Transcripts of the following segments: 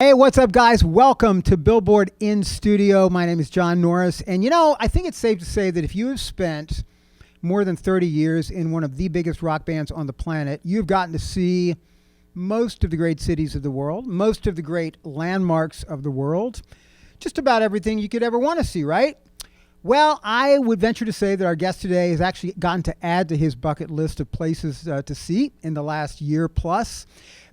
Hey, what's up, guys? Welcome to Billboard In Studio. My name is John Norris. And I think it's safe to say that if you have spent more than 30 years in one of the biggest rock bands on the planet, you've gotten to see most of the great cities of the world, most of the great landmarks of the world, just about everything you could ever want to see, right? Well, I would venture to say that our guest today has actually gotten to add to his bucket list of places to see in the last year plus,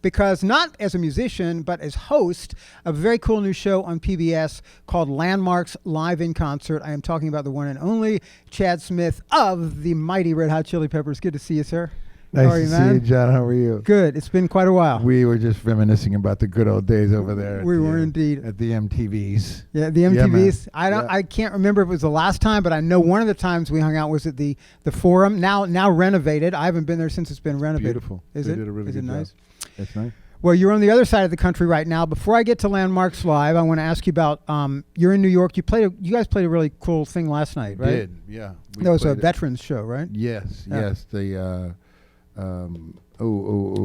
because not as a musician, but as host of a very cool new show on PBS called Landmarks Live in Concert. I am talking about the one and only Chad Smith of the mighty Red Hot Chili Peppers. Good to see you, sir. Nice to see you, John. How are you? Good. It's been quite a while. We were just reminiscing about the good old days over there. We were indeed. At the MTVs. Yeah, the MTVs. Yeah, I can't remember if it was the last time, but I know one of the times we hung out was at the Forum, now renovated. I haven't been there since it's been renovated. Beautiful. Is they it? Did a really Is good it nice? Job. It's nice. Well, you're on the other side of the country right now. Before I get to Landmarks Live, I want to ask you about, you're in New York. You guys played a really cool thing last night, right? We did, yeah. That was a veterans show, right? Yes, Yeah. yes. The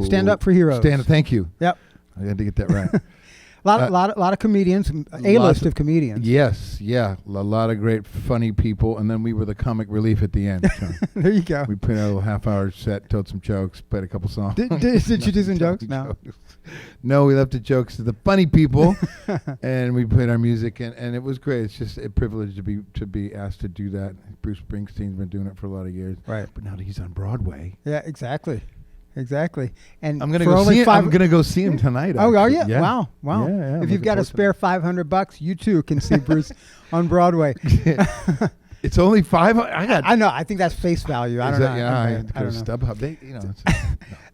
Stand Up for Heroes. Thank you. Yep. I had to get that right. A lot of comedians, A-list of comedians. Yes, yeah. A lot of great, funny people. And then we were the comic relief at the end. John. There you go. We put out a little half-hour set, told some jokes, played a couple songs. Did you do some jokes? No. No, we left the jokes to the funny people, and we played our music, and it was great. It's just a privilege to be asked to do that. Bruce Springsteen's been doing it for a lot of years, right? But now that he's on Broadway, yeah, exactly. And I'm gonna go see him. I'm gonna go see him tonight. Oh, are you? Yeah. Wow. Yeah, if you've got a spare $500, you too can see Bruce on Broadway. It's only $5. I know. I think that's face value. I don't know. Yeah, I don't know. StubHub.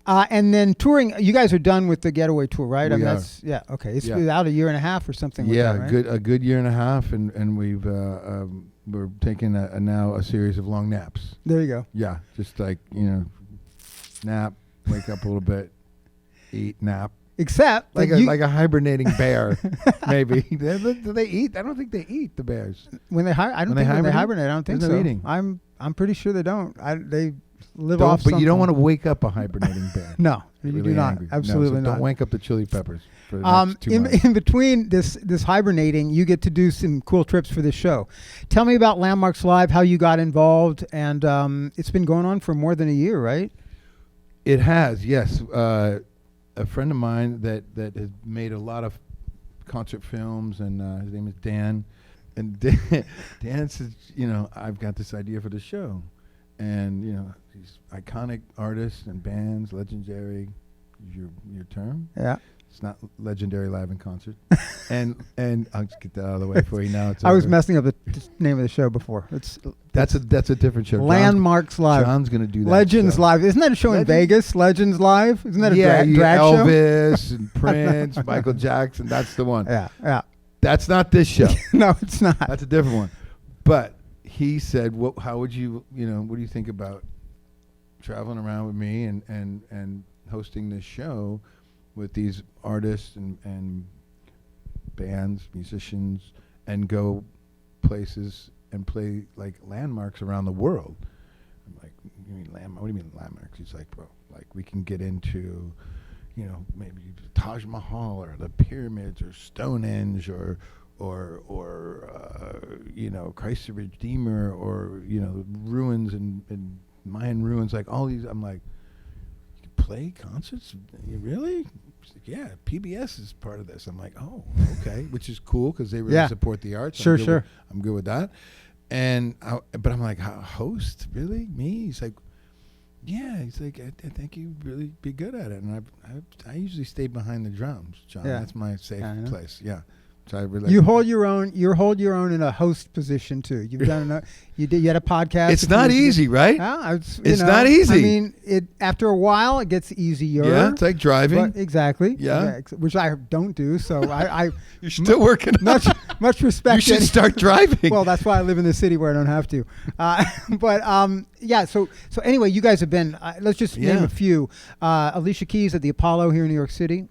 And then touring. You guys are done with the Getaway tour, right? We are. It's out a year and a half or something. Yeah, like that, right? a good year and a half, and we're taking now a series of long naps. There you go. Yeah, just like nap, wake up a little bit, eat, nap. Except like a hibernating bear, maybe. Do they eat? I don't think they eat, the bears. When they hibernate, I don't think so. Eating. I'm pretty sure they don't. They live off. But something. you don't want to wake up a hibernating bear. No, really you do not. Angry. Absolutely not. Don't wake up the Chili Peppers. For the next 2 months. In between this hibernating, you get to do some cool trips for this show. Tell me about Landmarks Live, how you got involved, and it's been going on for more than a year, right? It has, yes. A friend of mine that has made a lot of concert films, and his name is Dan. And Dan says, I've got this idea for the show. And, these iconic artists and bands, legendary, your term? Yeah. It's not legendary live in concert. and I'll just get that out of the way for you now. I was messing up the name of the show before. That's a different show. Landmarks Live. John's going to do that. Legends show. Live. Isn't that a show in Vegas? Legends Live? Isn't that a drag show? Elvis and Prince, Michael Jackson. That's the one. Yeah. That's not this show. No, it's not. That's a different one. But he said, how would you, what do you think about traveling around with me and hosting this show with these artists and bands, musicians, and go places and play like landmarks around the world? I'm like, you mean landmark? What do you mean landmarks? He's like, bro, like we can get into, maybe Taj Mahal or the pyramids or Stonehenge or Christ the Redeemer or ruins and Mayan ruins, like all these. I'm like, you play concerts? You really? He's like, yeah, PBS is part of this. I'm like, oh, okay, which is cool because they really support the arts. Sure. I'm good with that. But I'm like, host? Really? Me? He's like, yeah. He's like, I think you'd really be good at it. And I usually stay behind the drums, John. Yeah. That's my safe place. Yeah. So I really you hold your own. You hold your own in a host position too. You've done you had a podcast. It's not easy, right? It's not easy. I mean, after a while, it gets easier. Yeah, it's like driving. Exactly. Yeah. Which I don't do. So I you're still working. Much respect. You should start driving. Well, that's why I live in the city where I don't have to. So anyway, you guys have been. Let's just name a few. Alicia Keys at the Apollo here in New York City.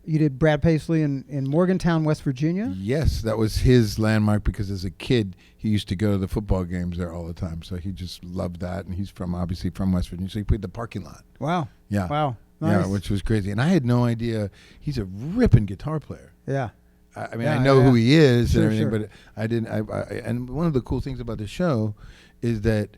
You did Brad Paisley in Morgantown, West Virginia? Yes, that was his landmark because as a kid, he used to go to the football games there all the time. So he just loved that. And he's obviously from West Virginia. So he played the parking lot. Wow. Yeah. Wow. Nice. Yeah, which was crazy. And I had no idea he's a ripping guitar player. Yeah. I mean, Yeah, I know who he is Sure, and everything, sure. but I didn't. And one of the cool things about the show is that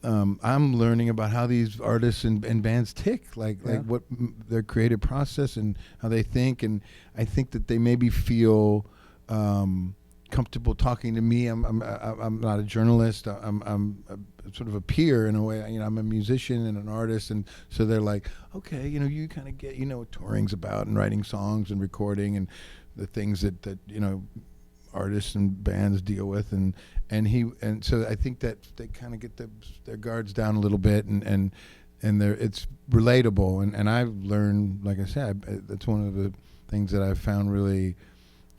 I'm learning about how these artists and bands tick, like what their creative process and how they think. And I think that they maybe feel comfortable talking to me. I'm not a journalist. I'm sort of a peer in a way. You know, I'm a musician and an artist, and so they're like, okay, you know, you kind of get, you know, what touring's about and writing songs and recording and the things that you know artists and bands deal with, and so I think that they kind of get their guards down a little bit, and it's relatable, and I've learned, like I said, that's one of the things that I've found really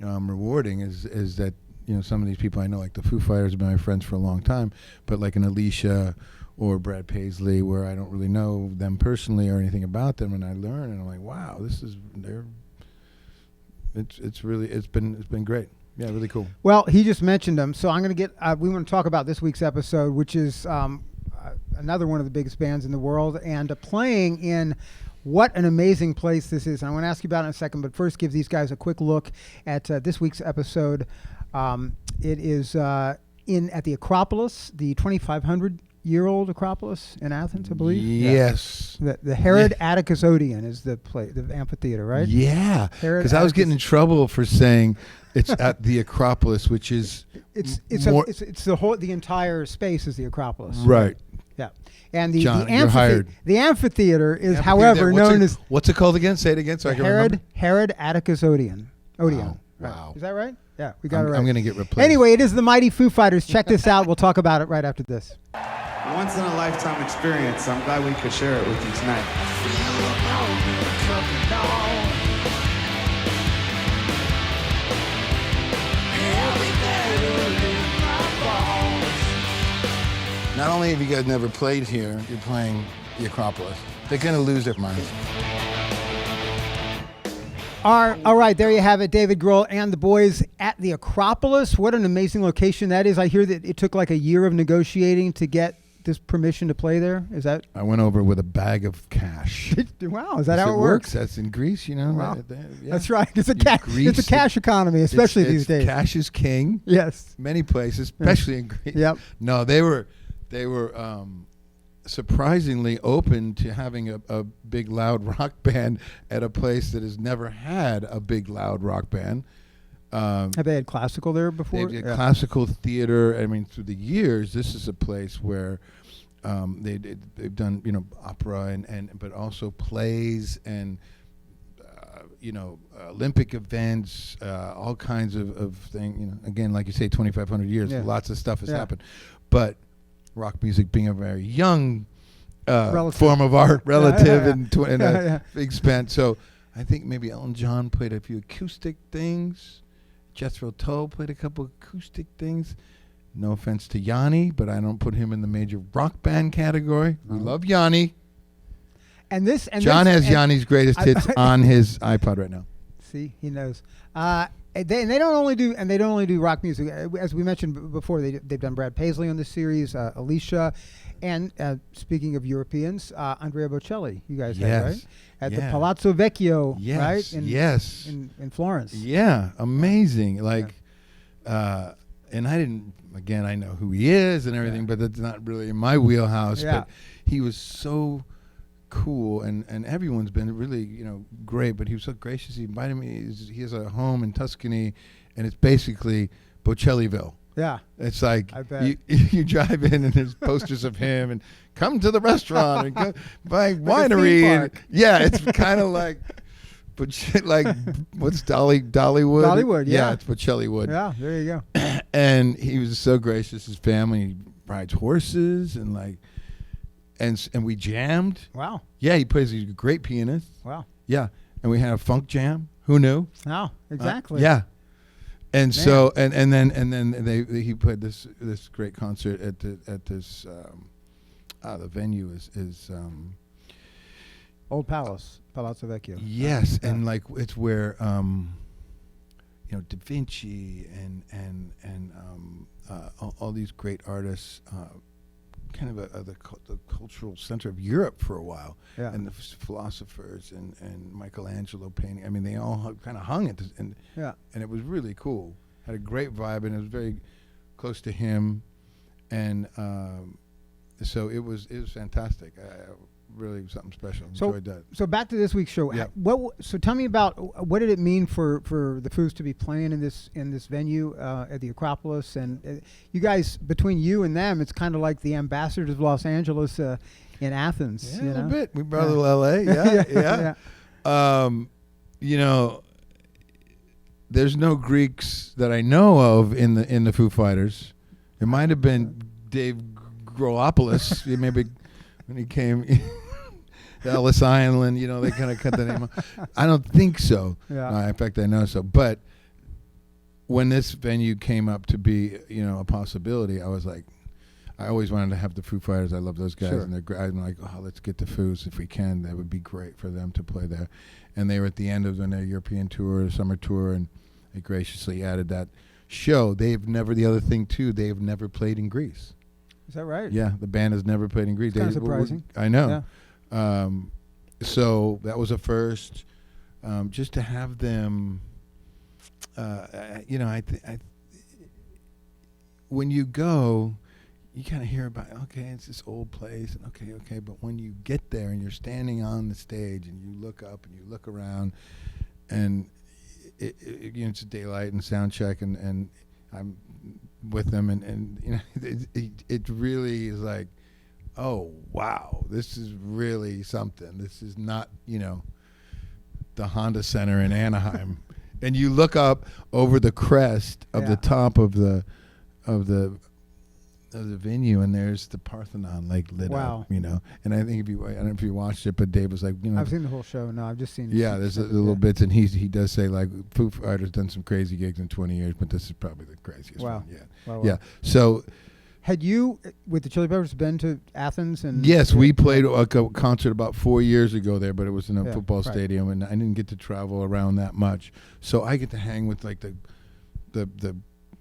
rewarding is that, you know, some of these people I know, like the Foo Fighters, have been my friends for a long time, but like an Alicia or Brad Paisley, where I don't really know them personally or anything about them, and I learn, and I'm like, wow, it's been great. Yeah, really cool. Well, he just mentioned them, so I'm going to get. We want to talk about this week's episode, which is another one of the biggest bands in the world, and playing in what an amazing place this is. And I want to ask you about it in a second, but first, give these guys a quick look at this week's episode. It is at the Acropolis, the 2,500-year-old Acropolis in Athens, I believe. Yes. Yeah. The Herod Atticus Odeon is the amphitheater, right? Yeah, because I was getting in trouble for saying it's at the Acropolis, which is the entire space is the Acropolis. Right. Yeah, and the John, you're hired. The amphitheater is, however, known as what's it called again? Say it again, so I can remember. Herod Atticus Odeon. Odeon. Wow. Is that right? Yeah, we got it right. I'm going to get replaced. Anyway, it is the mighty Foo Fighters. Check this out. We'll talk about it right after this. Once in a lifetime experience. I'm glad we could share it with you tonight. Not only have you guys never played here, you're playing the Acropolis. They're going to lose their minds. All right, there you have it. David Grohl and the boys at the Acropolis. What an amazing location that is. I hear that it took like a year of negotiating to get this permission to play there. Is that? I went over with a bag of cash. Wow, is that how it works? That's in Greece, you know. Wow. Yeah. That's right. It's a cash economy, especially these days. Cash is king. Yes. Many places, especially in Greece. Yep. No, they were surprisingly open to having a big loud rock band at a place that has never had a big loud rock band. Have they had classical there before? They've had classical theater. I mean, through the years, this is a place where they've done, you know, opera but also plays and Olympic events, all kinds of things. You know, again, like you say, 2,500 years, lots of stuff has happened, but rock music being a very young form of art, relative in a big span. So I think maybe Elton John played a few acoustic things. Jethro Tull played a couple acoustic things. No offense to Yanni, but I don't put him in the major rock band category. We love Yanni. John has Yanni's greatest hits on his iPod right now. See, he knows. They don't only do rock music. As we mentioned before, they've done Brad Paisley on this series, Alicia, and speaking of Europeans, Andrea Bocelli. You guys had, right? At the Palazzo Vecchio, right? In Florence. Yeah, amazing. And I didn't. Again, I know who he is and everything, but that's not really in my wheelhouse. Yeah. But he was so cool, and everyone's been really, you know, great, but he was so gracious. He invited me. He has a home in Tuscany, and it's basically Bocelliville. Yeah, it's like I bet. You drive in and there's posters of him, and come to the restaurant and go buy winery. And, it's kind of like, but like what's Dollywood? Dollywood, yeah. It's Bocelliwood. Yeah, there you go. And he was so gracious. His family rides horses and like. And we jammed. Wow. Yeah, he's a great pianist. Wow. Yeah, and we had a funk jam. Who knew? Oh, exactly. Yeah. And so and then he played this great concert at this the venue is Old Palace, Palazzo Vecchio. Yes, and like it's where Da Vinci and all these great artists kind of the cultural center of Europe for a while. Yeah. And the philosophers and Michelangelo painting. I mean, they all kind of hung at this, and it was really cool. Had a great vibe, and it was very close to him, and so it was fantastic. Really something special. Enjoyed that. So back to this week's show. Yeah. So tell me about what did it mean for the Foos to be playing in this venue at the Acropolis, and you guys, between you and them, it's kind of like the ambassadors of Los Angeles in Athens. Yeah, you a know? little bit. We brought a little LA. Yeah. You know, there's no Greeks that I know of in the Foo Fighters. It might have been Dave Grohlopoulos, maybe when he came. Ellis Island, you know, they kind of cut the name off. I don't think so. Yeah. In fact, I know so. But when this venue came up to be, you know, a possibility, I was like, I always wanted to have the Foo Fighters. I love those guys, Sure. and they're great. I'm like, oh, let's get the Foos if we can. That would be great for them to play there. And they were at the end of their European tour, summer tour, and they graciously added that show. They've never never played in Greece. Is that right? Yeah, the band has never played in Greece. Kind of surprising. I know. Yeah. So that was a first. Just to have them, you know, when you go, you kind of hear about, okay, it's this old place, and okay, but when you get there and you're standing on the stage and you look up and you look around, and you know, it's daylight and sound check, and I'm with them, and you know, it really is like, oh wow, this is really something. This is not, you know, the Honda Center in Anaheim. And you look up over the crest of the top of the venue, and there's the Parthenon like lit up, you know. And I think I don't know if you watched it, but Dave was like, you know, I've seen the whole show. No, I've just seen. Yeah, there's a little bits, and he does say like Foo Fighters done some crazy gigs in 20 years, but this is probably the craziest one yet. Wow. Yeah. So. Had you, with the Chili Peppers, been to Athens? And yes, we played a concert about 4 years ago there, but it was in a football stadium, and I didn't get to travel around that much. So I get to hang with like the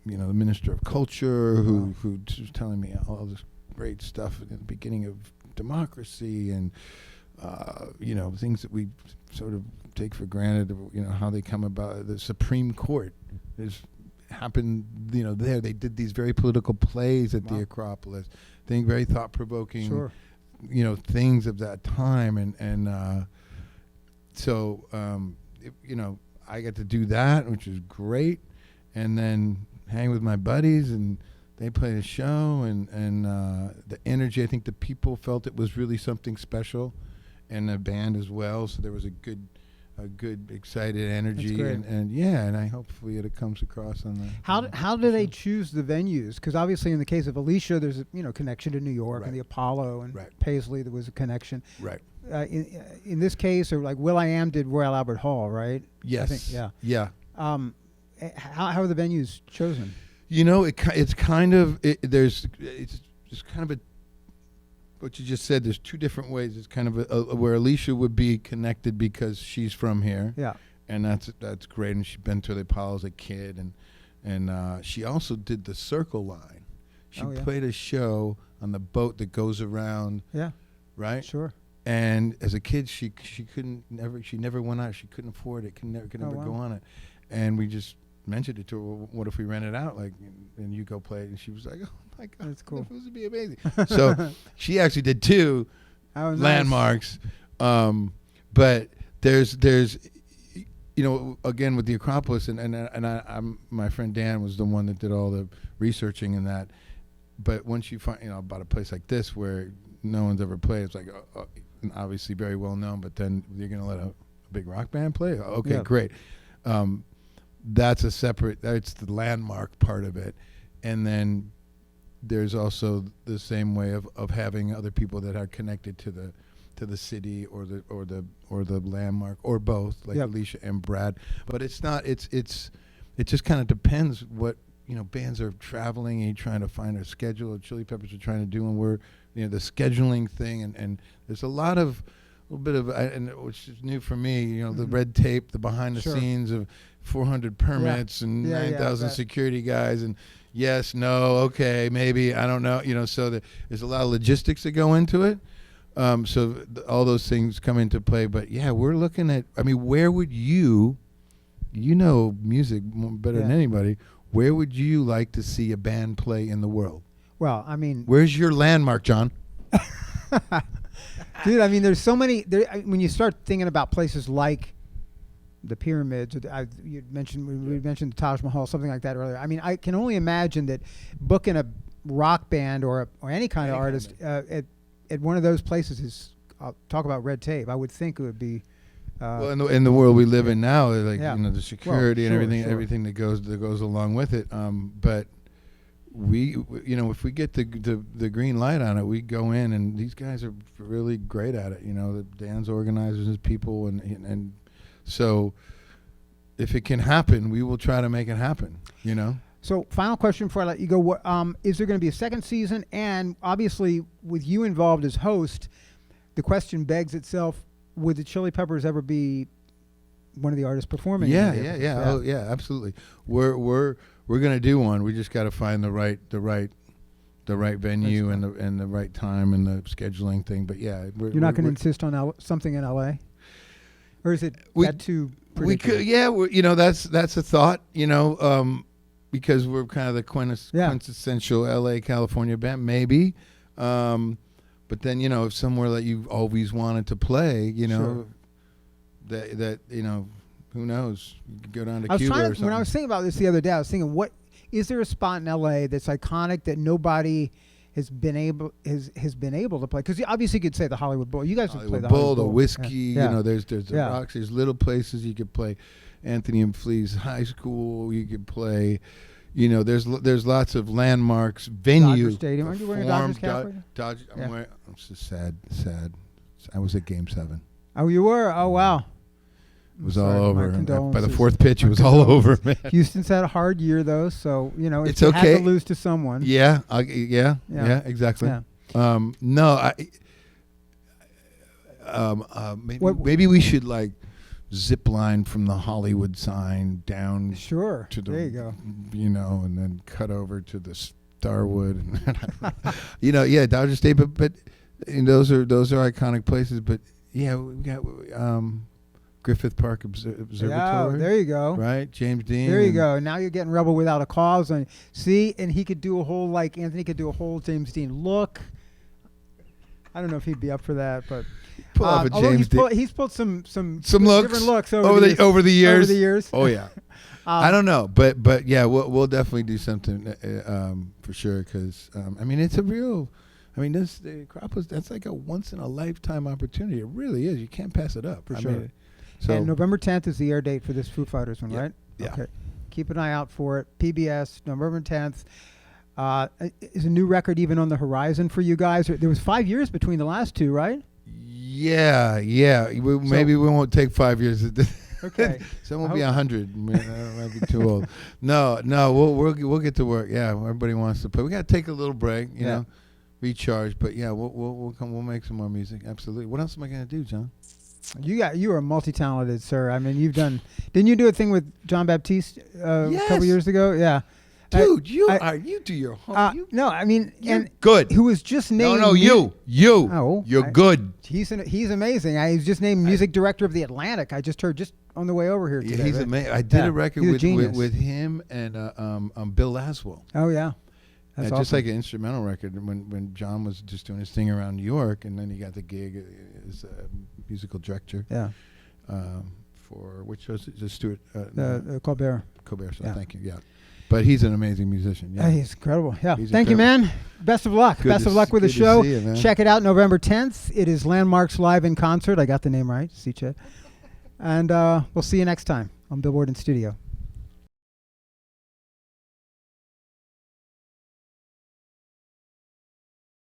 you know, the Minister of Culture who was telling me all this great stuff at the beginning of democracy, and you know, things that we sort of take for granted. You know, how they come about. The Supreme Court is. Happened, you know, there they did these very political plays at the Acropolis, very thought-provoking, you know, things of that time, and so you know, I got to do that, which was great, and then hang with my buddies, and they played a show, and the energy, I think the people felt it was really something special, and the band as well, so there was a good excited energy, and I hopefully it comes across on the. How do they choose the venues? Because obviously in the case of Alicia, there's a connection to New York and the Apollo, and Paisley, there was a connection. Right. In this case, or like Will.i.am did Royal Albert Hall, right? Yes. I think, yeah. How are the venues chosen? You know, it's kind of it's kind of a. What you just said, there's two different ways. It's kind of where Alicia would be connected because she's from here. Yeah. And that's great. And she's been to the Apollo as a kid. And she also did the Circle Line. She played a show on the boat that goes around. Yeah. Right? Sure. And as a kid, she never went on it. She couldn't afford it, could never go on it. And we just mentioned it to her, well, what if we rent it out, like, and you go play it? And she was like, oh my God, that's cool. This would be amazing. So she actually did two landmarks. But there's you know, again with the Acropolis, and my friend Dan was the one that did all the researching in that. But once you find, you know, about a place like this where no one's ever played, it's like and obviously very well known, but then you're going to let a big rock band play? Okay, great. That's the landmark part of it. And then there's also the same way of having other people that are connected to the city or the landmark, or both, like Alicia and Brad. But it's not, it just kind of depends what, you know, bands are traveling and you're trying to find a schedule. Chili Peppers are trying to do, and we're, you know, the scheduling thing, and there's a little bit of, and which is new for me, you know, the red tape, the behind the scenes of 400 permits and Yeah, 9,000 that. security guys and yes, no, okay, maybe, I don't know, so there's a lot of logistics that go into it. So all those things come into play. But yeah, we're looking at, where would you music better than anybody, where would you like to see a band play in the world? Well, where's your landmark, John? dude, there's so many. When you start thinking about places like the pyramids, we mentioned the Taj Mahal, something like that earlier. I can only imagine that booking a rock band or any kind of artist at one of those places is. Talk about red tape. I would think it would be. Well, in the world we live in now, like the security and everything that goes along with it. But we if we get the green light on it, we go in, and these guys are really great at it. The dance organizers and people, and so if it can happen, we will try to make it happen. So, final question before I let you go: is there going to be a second season? And obviously, with you involved as host, the question begs itself: would the Chili Peppers ever be one of the artists performing? Yeah. Oh, yeah, absolutely. We're gonna do one. We just got to find the right venue and the right time and the scheduling thing. But yeah, you're not going to insist on something in LA, or is it that too? We could, that's a thought. Because we're kind of the quintessential LA California band, maybe. But then, if somewhere that you've always wanted to play, that who knows? You could go down to Cuba or something. When I was thinking about this the other day, I was thinking, what is there a spot in LA that's iconic that nobody has been able to play? Because obviously you could say the Hollywood Bowl. You guys would play the Hollywood Bowl. The Whiskey. There's the Rocks. There's little places you could play. Anthony and Flea's High School. You could play. There's lots of landmarks, venues. Dodger Stadium. Aren't you wearing a Dodgers cap? Dodger. I'm just sad. I was at Game 7. Oh, you were? Oh, wow. It was all over. By the fourth pitch, it was all over, man. Houston's had a hard year, though, so it's okay. Had to lose to someone. Yeah, exactly. Yeah. No, maybe we should zip line from the Hollywood sign down. Sure. To the, there you go. And then cut over to the Starwood. And Dodger Stadium. But those are iconic places. But yeah, we got Griffith Park Observatory. Yeah, there you go. Right, James Dean. There you go. Now you're getting Rebel Without a Cause, and he could do a whole Anthony could do a whole James Dean look. I don't know if he'd be up for that, but pull off a James Dean. He's pulled some looks, different looks over the years. Oh yeah. I don't know, but yeah, we'll definitely do something for sure because it's a real. The Acropolis, that's like a once in a lifetime opportunity. It really is. You can't pass it up. For sure. And November 10th is the air date for this Foo Fighters one, right? Yeah. Okay. Keep an eye out for it. PBS, November 10th. Is a new record even on the horizon for you guys? There was 5 years between the last two, right? Yeah. Maybe we won't take 5 years. Okay. Some will be 100. Might be too old. No. We'll get to work. Yeah. Everybody wants to play. We got to take a little break. You know, recharge. But yeah, we'll come. We'll make some more music. Absolutely. What else am I gonna do, John? You are multi-talented, sir. You've done. Didn't you do a thing with John Baptiste a couple years ago? Yeah. Dude, you do your homework. No, you're good. Who was just named? No, you. Oh, you're good. He's amazing. He's just named music director of the Atlantic. I just heard just on the way over here today. He's amazing. I did a record with him and Bill Laswell. Oh yeah, that's awesome. Just like an instrumental record. When John was just doing his thing around New York, and then he got the gig as a musical director. Yeah. For which was it? Just Stuart. Colbert. Colbert. So thank you. Yeah. But he's an amazing musician. Yeah. He's incredible. Yeah. Thank you, man. Best of luck. Best of luck with the show. See you, check it out November 10th. It is Landmarks Live in Concert. I got the name right. See, Chet. And we'll see you next time on Billboard In Studio.